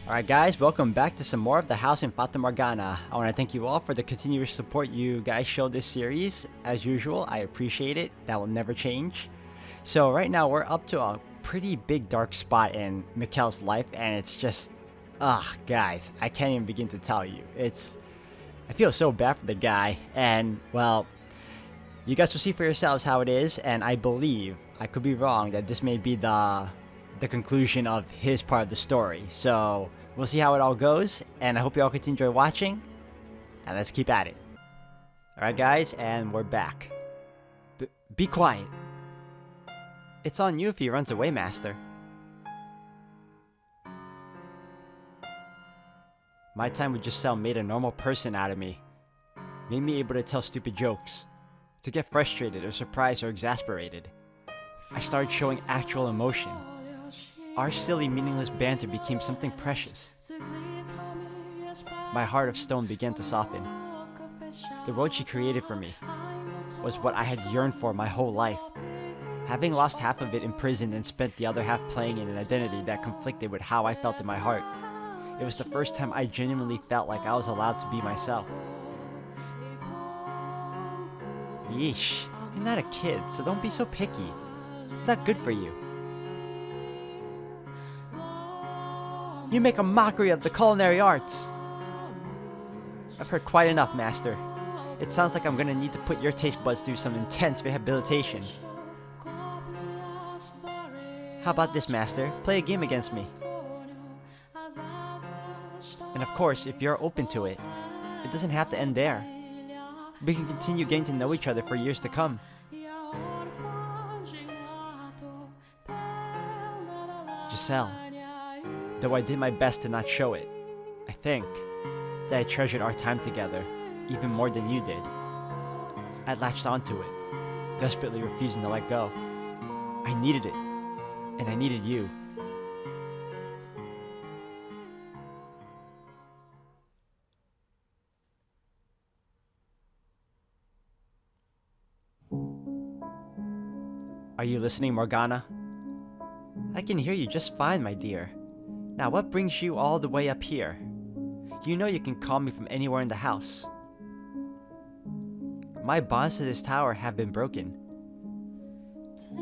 Alright guys, welcome back to some more of the house in Fata Morgana. I want to thank you all for the continuous support you guys show this series. As usual, I appreciate it. That will never change. So right now we're up to a pretty big dark spot in Michel's life, and it's just... guys, I can't even begin to tell you. I feel so bad for the guy, and well, you guys will see for yourselves how it is, and I believe, I could be wrong, that this may be the conclusion of his part of the story. So we'll see how it all goes, and I hope you all continue to enjoy watching, and let's keep at it. Alright guys, and we're back. Be quiet. It's on you if he runs away, Master. My time with Giselle made a normal person out of me. Made me able to tell stupid jokes. To get frustrated or surprised or exasperated. I started showing actual emotion. Our silly, meaningless banter became something precious. My heart of stone began to soften. The world she created for me was what I had yearned for my whole life. Having lost half of it in prison and spent the other half playing in an identity that conflicted with how I felt in my heart, it was the first time I genuinely felt like I was allowed to be myself. Yeesh, you're not a kid, so don't be so picky. It's not good for you. You make a mockery of the culinary arts. I've heard quite enough, Master. It sounds like I'm gonna need to put your taste buds through some intense rehabilitation. How about this, Master? Play a game against me. And of course, if you're open to it, it doesn't have to end there. We can continue getting to know each other for years to come. Giselle, though I did my best to not show it, I think that I treasured our time together even more than you did. I latched onto it, desperately refusing to let go. I needed it, and I needed you. Are you listening, Morgana? I can hear you just fine, my dear. Now, what brings you all the way up here? You know you can call me from anywhere in the house. My bonds to this tower have been broken.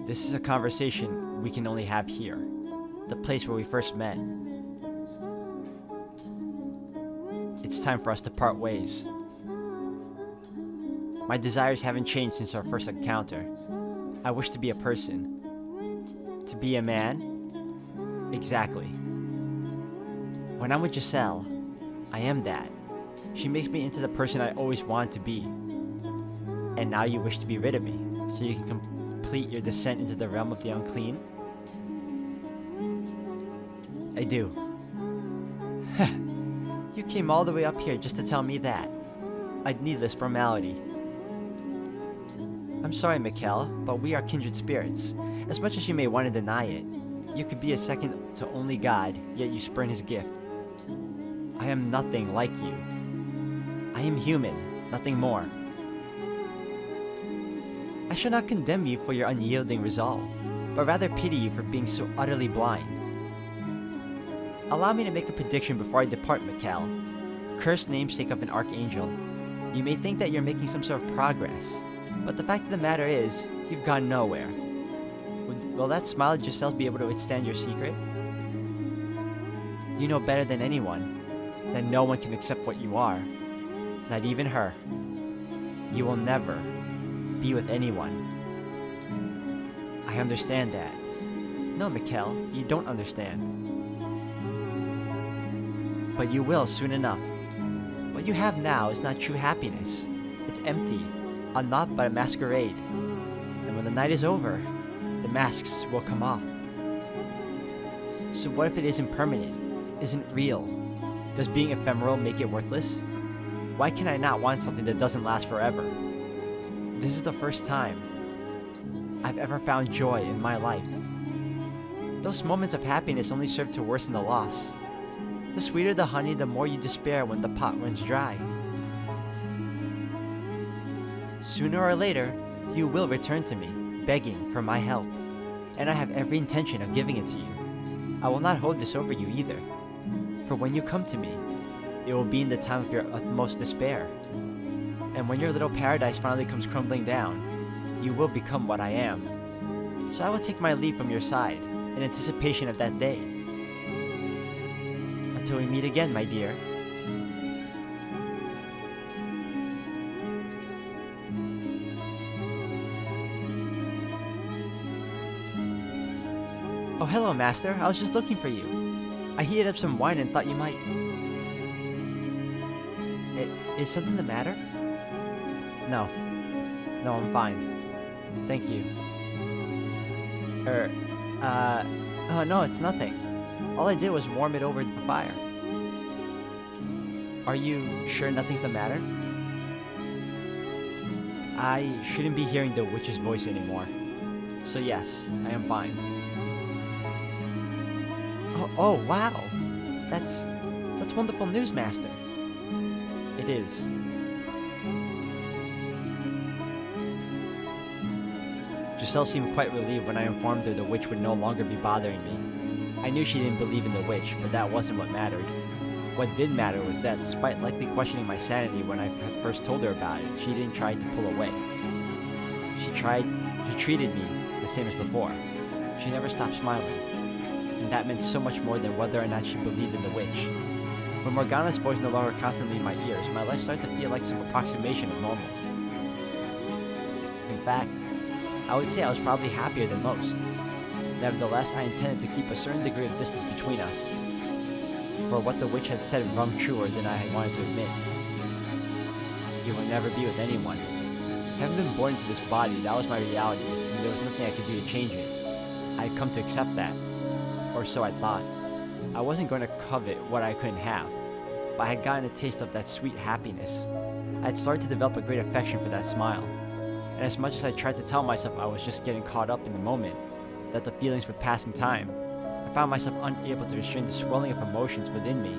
This is a conversation we can only have here, the place where we first met. It's time for us to part ways. My desires haven't changed since our first encounter. I wish to be a person. To be a man? Exactly. When I'm with Giselle, I am that. She makes me into the person I always wanted to be. And now you wish to be rid of me, so you can complete your descent into the realm of the unclean? I do. You came all the way up here just to tell me that. A needless formality. I'm sorry, Michel, but we are kindred spirits. As much as you may want to deny it, you could be a second to only God, yet you spurn his gift. I am nothing like you. I am human, nothing more. I shall not condemn you for your unyielding resolve, but rather pity you for being so utterly blind. Allow me to make a prediction before I depart, Michel. Cursed namesake of an archangel. You may think that you're making some sort of progress, but the fact of the matter is, you've gone nowhere. Will that smile at Giselle be able to withstand your secret? You know better than anyone that no one can accept what you are, not even her. You will never be with anyone. I understand that. No, Michel, you don't understand. But you will soon enough. What you have now is not true happiness. It's empty, a naught but a masquerade. And when the night is over, the masks will come off. So what if it isn't permanent, isn't real? Does being ephemeral make it worthless? Why can I not want something that doesn't last forever? This is the first time I've ever found joy in my life. Those moments of happiness only serve to worsen the loss. The sweeter the honey, the more you despair when the pot runs dry. Sooner or later, you will return to me, begging for my help, and I have every intention of giving it to you. I will not hold this over you either. For when you come to me, it will be in the time of your utmost despair. And when your little paradise finally comes crumbling down, you will become what I am. So I will take my leave from your side, in anticipation of that day. Until we meet again, my dear. Oh, hello, Master. I was just looking for you. I heated up some wine and thought you might... Is something the matter? No. No, I'm fine. Thank you. Oh no, it's nothing. All I did was warm it over the fire. Are you sure nothing's the matter? I shouldn't be hearing the witch's voice anymore. So yes, I am fine. Oh wow! That's wonderful news, Master. It is. Giselle seemed quite relieved when I informed her the witch would no longer be bothering me. I knew she didn't believe in the witch, but that wasn't what mattered. What did matter was that, despite likely questioning my sanity when I first told her about it, she didn't try to pull away. She treated me the same as before. She never stopped smiling. And that meant so much more than whether or not she believed in the witch. When Morgana's voice no longer constantly in my ears, my life started to feel like some approximation of normal. In fact, I would say I was probably happier than most. Nevertheless, I intended to keep a certain degree of distance between us. For what the witch had said rung truer than I had wanted to admit. You will never be with anyone. Having been born into this body, that was my reality, and there was nothing I could do to change it. I had come to accept that. Or so I thought. I wasn't going to covet what I couldn't have, but I had gotten a taste of that sweet happiness. I had started to develop a great affection for that smile. And as much as I tried to tell myself I was just getting caught up in the moment, that the feelings would pass in time, I found myself unable to restrain the swelling of emotions within me.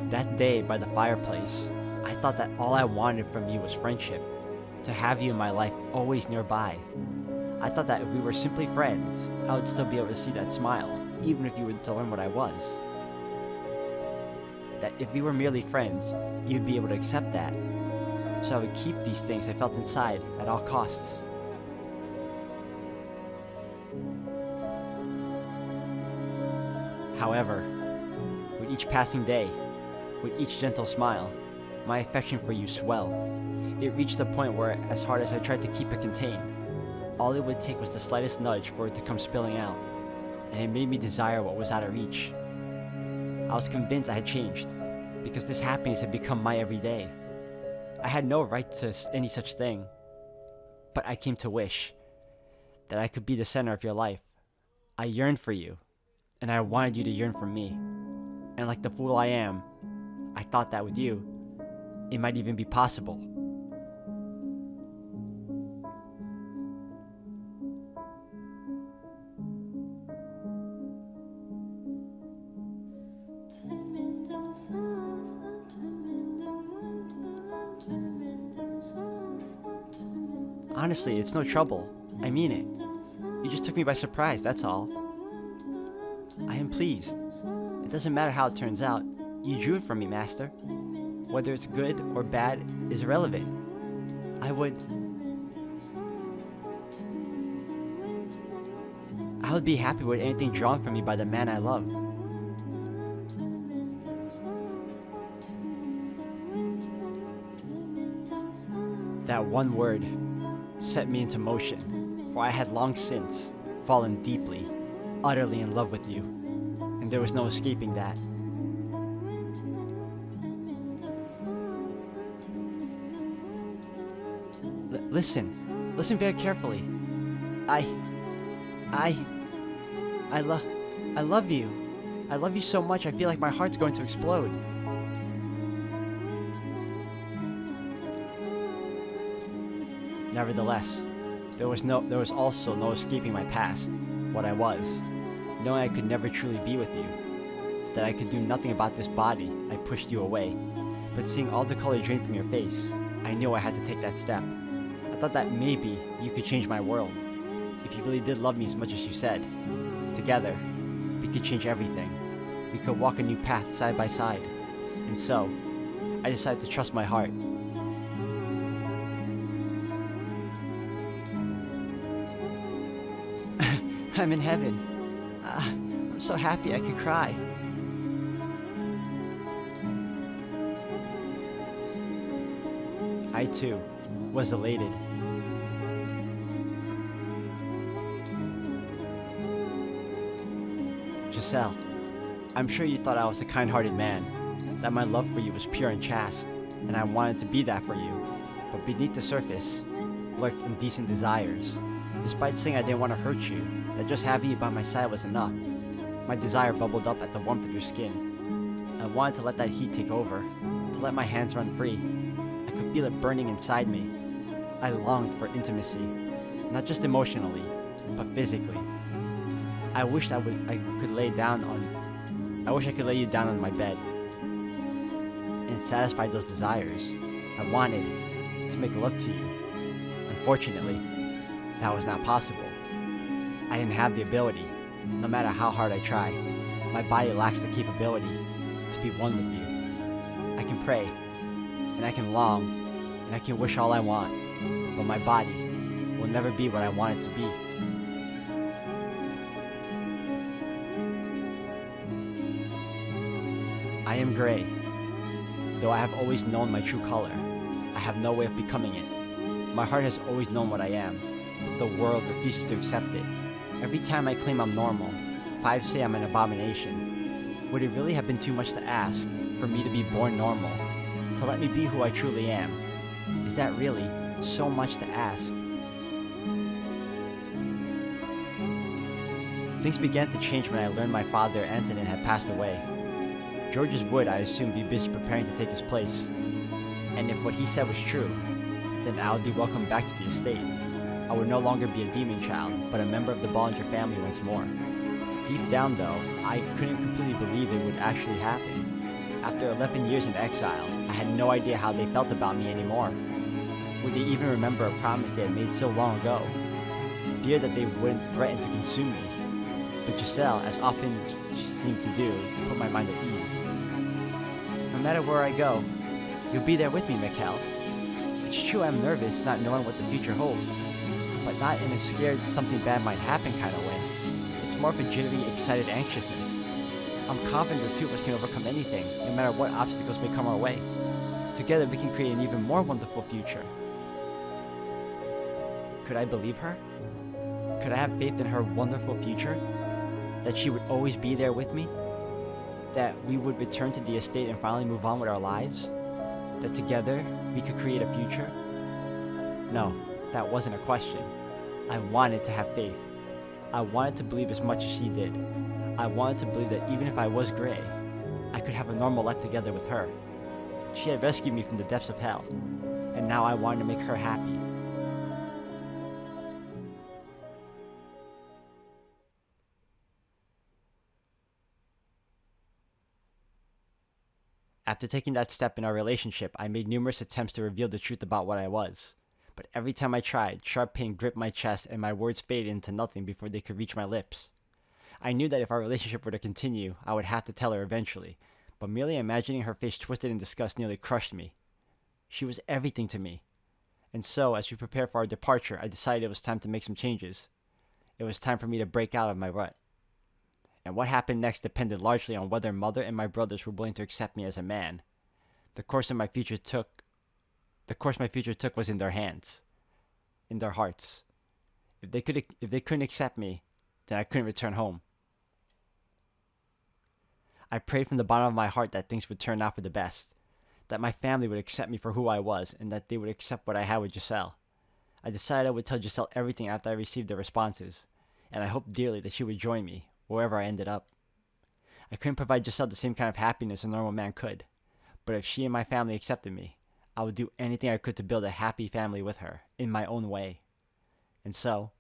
That day by the fireplace, I thought that all I wanted from you was friendship, to have you in my life always nearby. I thought that if we were simply friends, I would still be able to see that smile, even if you were to learn what I was. That if we were merely friends, you'd be able to accept that. So I would keep these things I felt inside at all costs. However, with each passing day, with each gentle smile, my affection for you swelled. It reached a point where, as hard as I tried to keep it contained, all it would take was the slightest nudge for it to come spilling out, and it made me desire what was out of reach. I was convinced I had changed, because this happiness had become my everyday. I had no right to any such thing, but I came to wish that I could be the center of your life. I yearned for you, and I wanted you to yearn for me. And like the fool I am, I thought that with you, it might even be possible. Honestly, it's no trouble. I mean it. You just took me by surprise, that's all. I am pleased. It doesn't matter how it turns out. You drew it from me, Master. Whether it's good or bad is irrelevant. I would be happy with anything drawn from me by the man I love. That one word set me into motion, for I had long since fallen deeply, utterly in love with you, and there was no escaping that. Listen very carefully. I love you. I love you so much I feel like my heart's going to explode. Nevertheless, there was also no escaping my past, what I was, knowing I could never truly be with you, that I could do nothing about this body. I pushed you away, but seeing all the color drain from your face, I knew I had to take that step. I thought that maybe you could change my world. if you really did love me as much as you said, together, we could change everything. We could walk a new path side by side. And so, I decided to trust my heart. I'm in heaven. I'm so happy I could cry. I too was elated. Giselle, I'm sure you thought I was a kind-hearted man, that my love for you was pure and chaste, and I wanted to be that for you. But beneath the surface lurked indecent desires. Despite saying I didn't want to hurt you, that just having you by my side was enough. My desire bubbled up at the warmth of your skin. I wanted to let that heat take over, to let my hands run free. I could feel it burning inside me. I longed for intimacy, not just emotionally, but physically. I wished I could lay you down on my bed and satisfy those desires. I wanted to make love to you. Unfortunately, that was not possible. I didn't have the ability, no matter how hard I tried. My body lacks the capability to be one with you. I can pray, and I can long, and I can wish all I want, but my body will never be what I want it to be. I am gray. Though I have always known my true color, I have no way of becoming it. My heart has always known what I am, but the world refuses to accept it. Every time I claim I'm normal, 5 say I'm an abomination. Would it really have been too much to ask for me to be born normal, to let me be who I truly am? Is that really so much to ask? Things began to change when I learned my father, Antonin, had passed away. George's would, I assumed, be busy preparing to take his place. And if what he said was true, then I would be welcomed back to the estate. I would no longer be a demon child, but a member of the Bollinger family once more. Deep down, though, I couldn't completely believe it would actually happen. After 11 years in exile, I had no idea how they felt about me anymore. Would they even remember a promise they had made so long ago? Feared that they wouldn't threaten to consume me. But Giselle, as often she seemed to do, put my mind at ease. No matter where I go, you'll be there with me, Michel. It's true I'm nervous, not knowing what the future holds, but not in a scared something bad might happen kind of way. It's more of a jittery, excited anxiousness. I'm confident the two of us can overcome anything, no matter what obstacles may come our way. Together we can create an even more wonderful future. Could I believe her? Could I have faith in her wonderful future? That she would always be there with me? That we would return to the estate and finally move on with our lives? That together we could create a future? No, that wasn't a question. I wanted to have faith. I wanted to believe as much as she did. I wanted to believe that even if I was gray, I could have a normal life together with her. She had rescued me from the depths of hell, and now I wanted to make her happy. After taking that step in our relationship, I made numerous attempts to reveal the truth about what I was. But every time I tried, sharp pain gripped my chest and my words faded into nothing before they could reach my lips. I knew that if our relationship were to continue, I would have to tell her eventually, but merely imagining her face twisted in disgust nearly crushed me. She was everything to me. And so, as we prepared for our departure, I decided it was time to make some changes. It was time for me to break out of my rut. And what happened next depended largely on whether Mother and my brothers were willing to accept me as a man. The course my future took was in their hands, in their hearts. If they couldn't accept me, then I couldn't return home. I prayed from the bottom of my heart that things would turn out for the best, that my family would accept me for who I was, and that they would accept what I had with Giselle. I decided I would tell Giselle everything after I received their responses, and I hoped dearly that she would join me, wherever I ended up. I couldn't provide Giselle the same kind of happiness a normal man could, but if she and my family accepted me, I would do anything I could to build a happy family with her, in my own way. And so,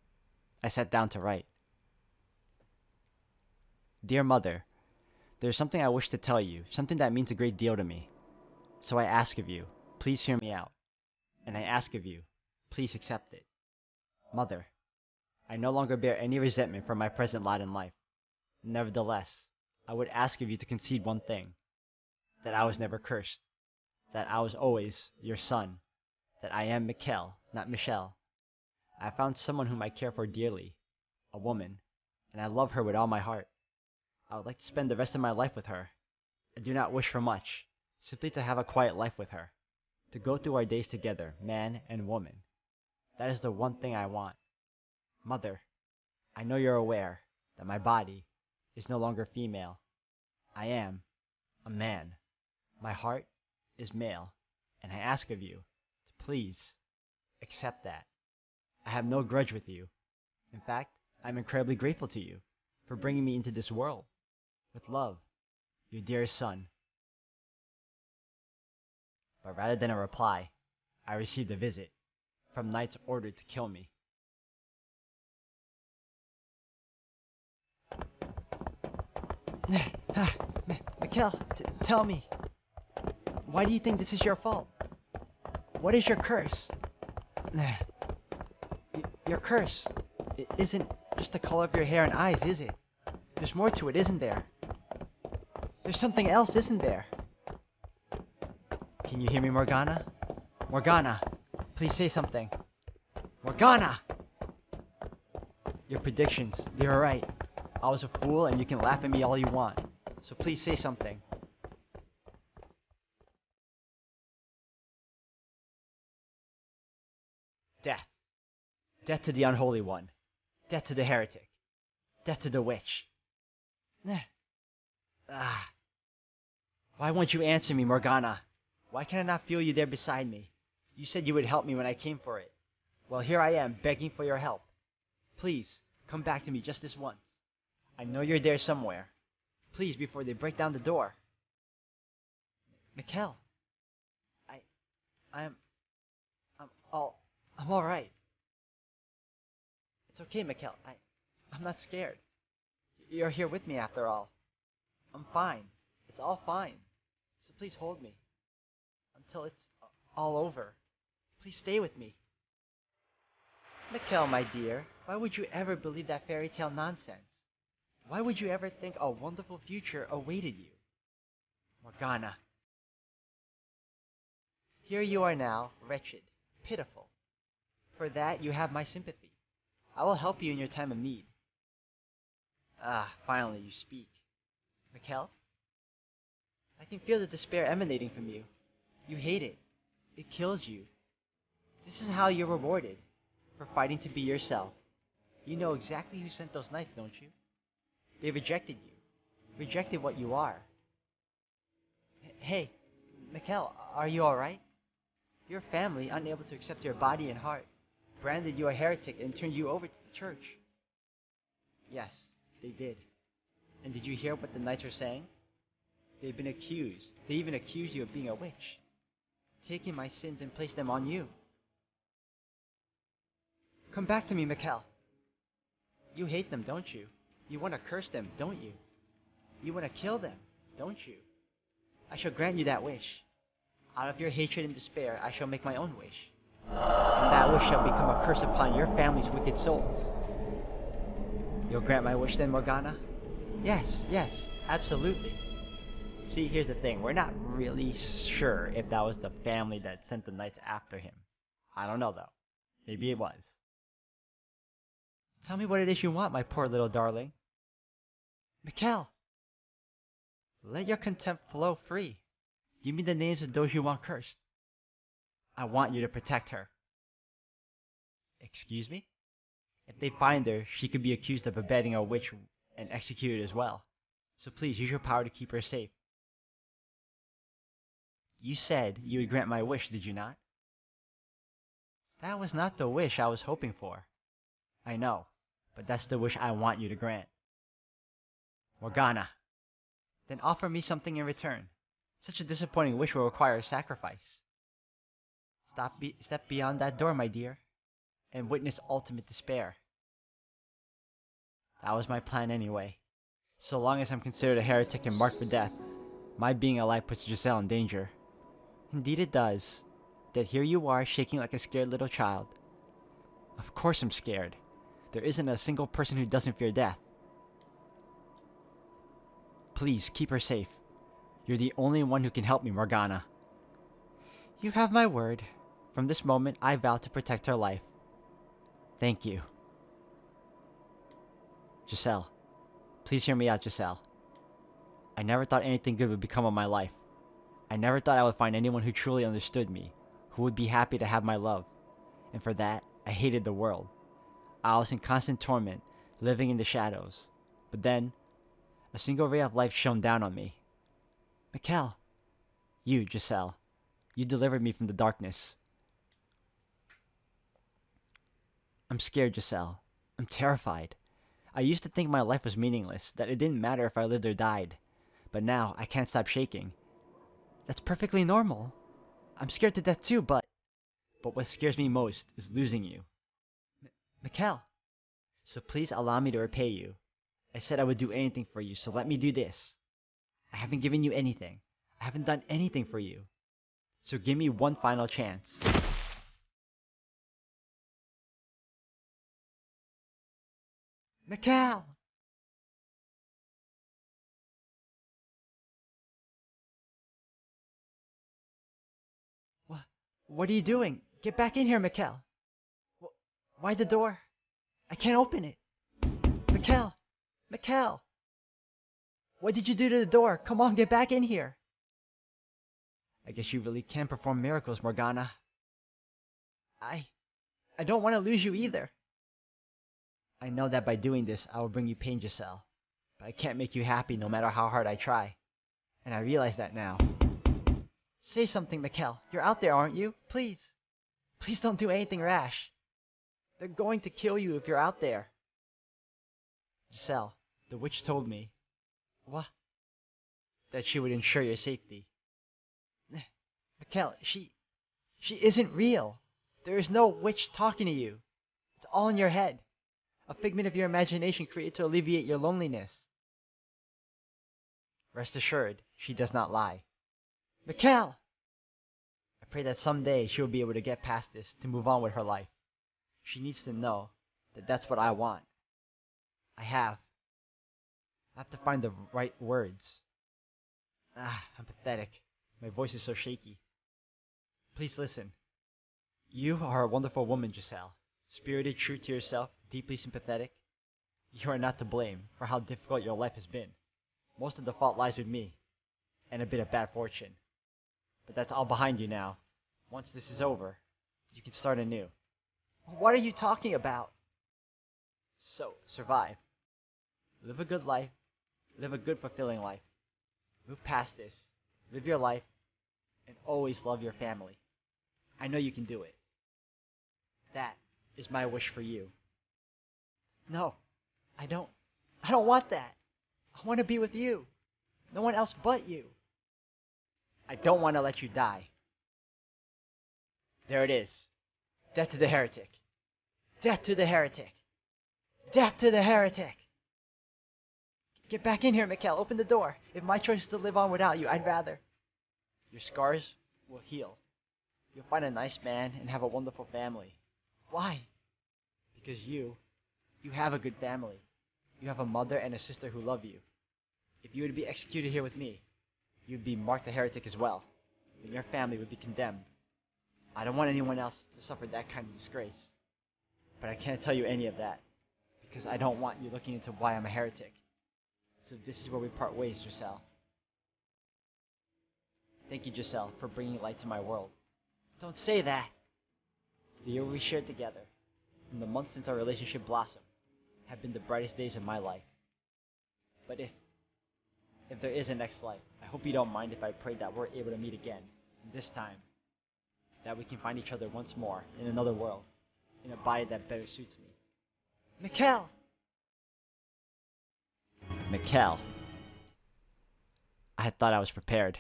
I sat down to write. Dear Mother, there is something I wish to tell you, something that means a great deal to me. So I ask of you, please hear me out. And I ask of you, please accept it. Mother, I no longer bear any resentment for my present lot in life. Nevertheless, I would ask of you to concede one thing, that I was never cursed, that I was always your son, that I am Michel, not Michel. I found someone whom I care for dearly, a woman, and I love her with all my heart. I would like to spend the rest of my life with her. I do not wish for much, simply to have a quiet life with her, to go through our days together, man and woman. That is the one thing I want. Mother, I know you're aware that my body is no longer female. I am a man. My heart is male, and I ask of you to please accept that. I have no grudge with you. In fact, I'm incredibly grateful to you for bringing me into this world. With love, your dearest son. But rather than a reply, I received a visit from knights ordered to kill me. Michel, tell me, why do you think this is your fault? What is your curse? Your curse isn't just the color of your hair and eyes, is it? There's more to it, isn't there? There's something else, isn't there? Can you hear me, Morgana? Morgana, please say something. Morgana! Your predictions, they were right. I was a fool and you can laugh at me all you want. So please say something. Death. Death to the unholy one. Death to the heretic. Death to the witch. Why won't you answer me, Morgana? Why can I not feel you there beside me? You said you would help me when I came for it. Well, here I am, begging for your help. Please, come back to me just this once. I know you're there somewhere. Please, before they break down the door. Michel. I'm all right. It's okay, Michel. I'm not scared. You're here with me after all. I'm fine. It's all fine. So please hold me until it's all over. Please stay with me. Michel, my dear, why would you ever believe that fairy tale nonsense? Why would you ever think a wonderful future awaited you? Morgana. Here you are now, wretched, pitiful. For that you have my sympathy. I will help you in your time of need. Finally you speak. Michel? I can feel the despair emanating from you. You hate it. It kills you. This is how you're rewarded, for fighting to be yourself. You know exactly who sent those knights, don't you? They rejected you. Rejected what you are. Hey, Michel, are you alright? Your family, unable to accept your body and heart, branded you a heretic and turned you over to the church. Yes, they did. And did you hear what the knights are saying? They've been accused. They even accuse you of being a witch, taking my sins and place them on you. Come back to me, Michel. You hate them, don't you? You want to curse them, don't you? You want to kill them, don't you? I shall grant you that wish. Out of your hatred and despair, I shall make my own wish. And that wish shall become a curse upon your family's wicked souls. You'll grant my wish then, Morgana? Yes, absolutely. See, here's the thing. We're not really sure if that was the family that sent the knights after him. I don't know, though. Maybe it was. Tell me what it is you want, my poor little darling. Michel! Let your contempt flow free. Give me the names of those you want cursed. I want you to protect her. Excuse me? If they find her, she could be accused of abetting a witch and executed as well. So please use your power to keep her safe. You said you would grant my wish, did you not? That was not the wish I was hoping for. I know, but that's the wish I want you to grant. Morgana. Then offer me something in return. Such a disappointing wish will require a sacrifice. Step beyond that door, my dear, and witness ultimate despair. That was my plan anyway. So long as I'm considered a heretic and marked for death, my being alive puts Giselle in danger. Indeed it does. That here you are, shaking like a scared little child. Of course I'm scared. There isn't a single person who doesn't fear death. Please, keep her safe. You're the only one who can help me, Morgana. You have my word. From this moment, I vow to protect her life. Thank you. Giselle. Please hear me out, Giselle. I never thought anything good would become of my life. I never thought I would find anyone who truly understood me, who would be happy to have my love. And for that, I hated the world. I was in constant torment, living in the shadows. But then, a single ray of light shone down on me. Michel. You, Giselle. You delivered me from the darkness. I'm scared, Giselle. I'm terrified. I used to think my life was meaningless, that it didn't matter if I lived or died. But now, I can't stop shaking. That's perfectly normal. I'm scared to death too, but what scares me most is losing you. Michel. So please allow me to repay you. I said I would do anything for you, so let me do this. I haven't given you anything. I haven't done anything for you. So give me one final chance. Michel! What are you doing? Get back in here, Michel. Why the door? I can't open it. Michel! Michel! What did you do to the door? Come on, get back in here. I guess you really can perform miracles, Morgana. I don't want to lose you either. I know that by doing this, I will bring you pain, Giselle. But I can't make you happy no matter how hard I try. And I realize that now. Say something, Michel. You're out there, aren't you? Please. Please don't do anything rash. They're going to kill you if you're out there. Giselle, the witch told me. What? That she would ensure your safety. Michel, she isn't real. There is no witch talking to you. It's all in your head. A figment of your imagination created to alleviate your loneliness. Rest assured, she does not lie. Michel! I pray that someday she will be able to get past this, to move on with her life. She needs to know that that's what I want. I have to find the right words. I'm pathetic. My voice is so shaky. Please listen. You are a wonderful woman, Giselle. Spirited, true to yourself, deeply sympathetic. You are not to blame for how difficult your life has been. Most of the fault lies with me, and a bit of bad fortune. But that's all behind you now. Once this is over, you can start anew. What are you talking about? So, survive. Live a good life. Live a good, fulfilling life. Move past this. Live your life. And always love your family. I know you can do it. That is my wish for you. No, I don't want that. I want to be with you. No one else but you. I don't want to let you die. There it is. Death to the heretic. Death to the heretic. Death to the heretic. Get back in here, Michel. Open the door. If my choice is to live on without you, I'd rather. Your scars will heal. You'll find a nice man and have a wonderful family. Why? Because you have a good family. You have a mother and a sister who love you. If you were to be executed here with me, you'd be marked a heretic as well, and your family would be condemned. I don't want anyone else to suffer that kind of disgrace. But I can't tell you any of that, because I don't want you looking into why I'm a heretic. So this is where we part ways, Giselle. Thank you, Giselle, for bringing light to my world. Don't say that! The year we shared together, and the months since our relationship blossomed, have been the brightest days of my life. But if there is a next life, I hope you don't mind if I pray that we're able to meet again, and this time, that we can find each other once more in another world, in a body that better suits me. Michel! Michel. I had thought I was prepared,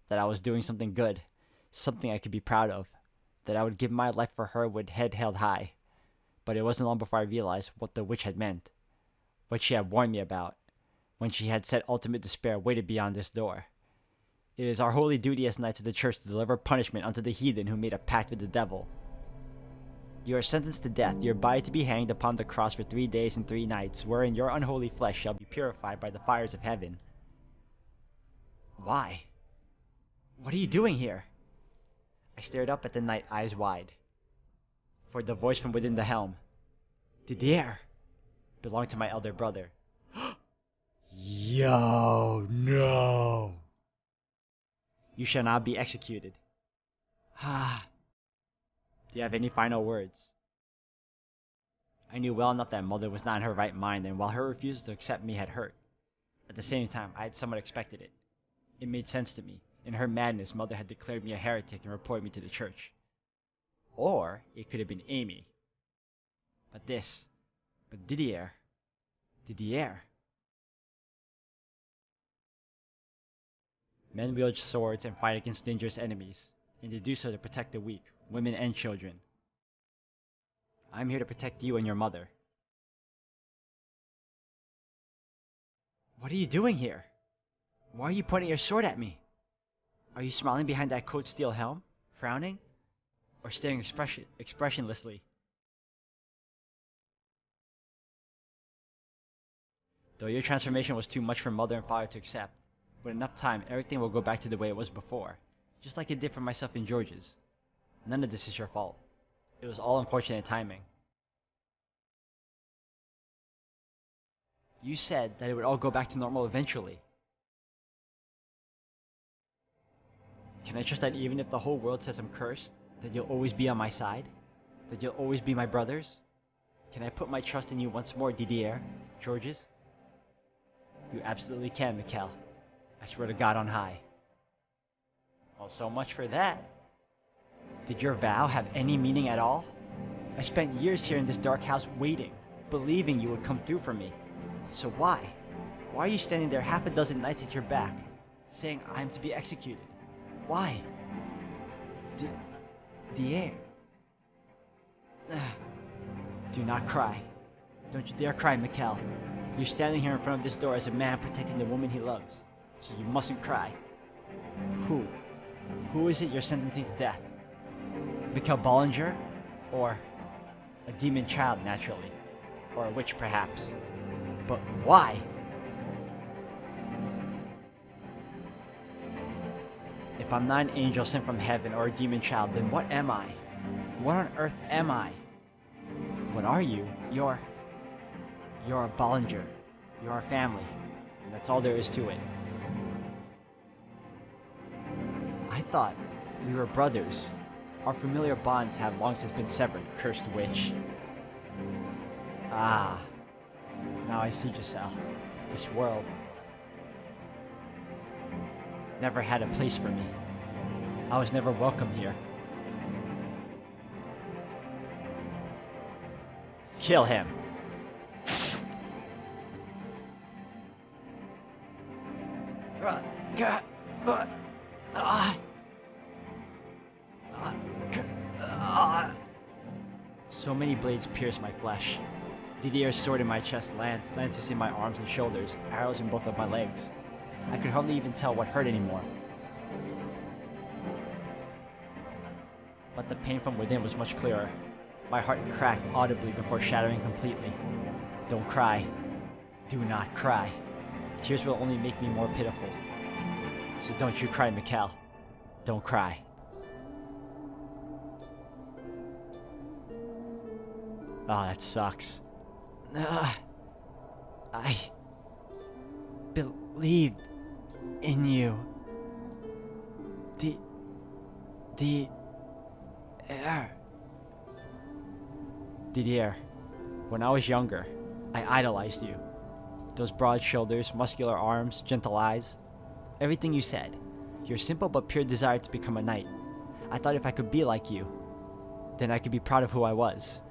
that I was doing something good, something I could be proud of, that I would give my life for her with head held high. But it wasn't long before I realized what the witch had meant, what she had warned me about, when she had said ultimate despair waited beyond this door. It is our holy duty as knights of the church to deliver punishment unto the heathen who made a pact with the devil. You are sentenced to death, your body to be hanged upon the cross for 3 days and 3 nights, wherein your unholy flesh shall be purified by the fires of heaven. Why? What are you doing here? I stared up at the night, eyes wide. For the voice from within the helm, Didier, belonged to my elder brother. Yo, no. You shall not be executed. Ah. Do you have any final words? I knew well enough that Mother was not in her right mind, and while her refusal to accept me had hurt, at the same time, I had somewhat expected it. It made sense to me. In her madness, Mother had declared me a heretic and reported me to the church. Or it could have been Amy. But Didier. Men wield swords and fight against dangerous enemies, and they do so to protect the weak, women and children. I'm here to protect you and your mother. What are you doing here? Why are you pointing your sword at me? Are you smiling behind that coat steel helm, frowning, or staring expressionlessly? Though your transformation was too much for Mother and Father to accept, with enough time, everything will go back to the way it was before, just like it did for myself and George's. None of this is your fault. It was all unfortunate timing. You said that it would all go back to normal eventually. Can I trust that even if the whole world says I'm cursed, that you'll always be on my side? That you'll always be my brothers? Can I put my trust in you once more, Didier, Georges? You absolutely can, Michel. I swear to God on high. Well, so much for that. Did your vow have any meaning at all? I spent years here in this dark house waiting, believing you would come through for me. So why? Why are you standing there half a dozen nights at your back, saying I'm to be executed? Why? Didier. Do not cry. Don't you dare cry, Michel. You're standing here in front of this door as a man protecting the woman he loves, so you mustn't cry. Who is it you're sentencing to death? Michel Bollinger? Or a demon child, naturally. Or a witch, perhaps. But why? If I'm not an angel sent from heaven or a demon child, then what am I? What on earth am I? What are you? You're a Bollinger. You're our family. And that's all there is to it. I thought we were brothers. Our familiar bonds have long since been severed, cursed witch. Ah. Now I see, Giselle. This world never had a place for me. I was never welcome here. Kill him. So many blades pierce my flesh. Didier's sword in my chest, lances in my arms and shoulders, arrows in both of my legs. I could hardly even tell what hurt anymore. But the pain from within was much clearer. My heart cracked audibly before shattering completely. Don't cry. Do not cry. Tears will only make me more pitiful. So don't you cry, Michel. Don't cry. Oh, that sucks. I believed in you. Didier, when I was younger, I idolized you. Those broad shoulders, muscular arms, gentle eyes. Everything you said. Your simple but pure desire to become a knight. I thought if I could be like you, then I could be proud of who I was.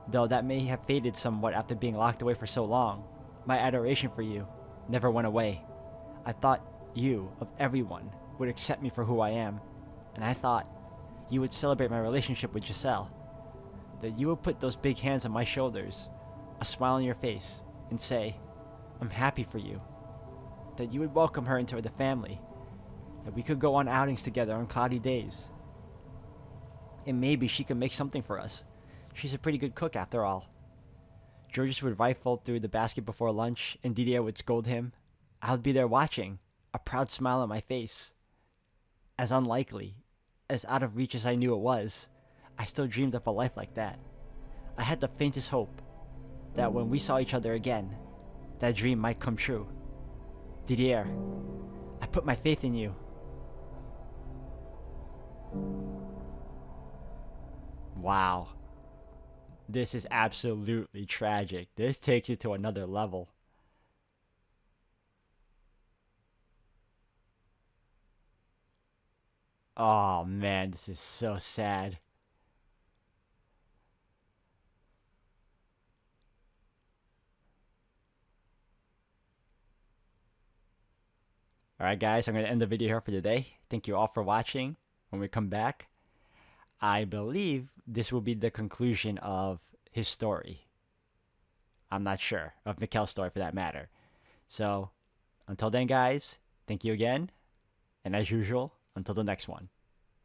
Though that may have faded somewhat after being locked away for so long, my adoration for you never went away. I thought you, of everyone, would accept me for who I am. And I thought you would celebrate my relationship with Giselle. That you would put those big hands on my shoulders, a smile on your face, and say, I'm happy for you. That you would welcome her into the family. That we could go on outings together on cloudy days. And maybe she could make something for us. She's a pretty good cook after all. Georges would rifle through the basket before lunch, and Didier would scold him. I would be there watching, a proud smile on my face. As unlikely, as out of reach as I knew it was, I still dreamed of a life like that. I had the faintest hope that when we saw each other again, that dream might come true. Didier, I put my faith in you. Wow. This is absolutely tragic. This takes it to another level. Oh man, this is so sad. Alright guys, I'm going to end the video here for today. Thank you all for watching. When we come back, I believe this will be the conclusion of his story. I'm not sure. Of Michel's story for that matter. So, until then guys, thank you again. And as usual, until the next one.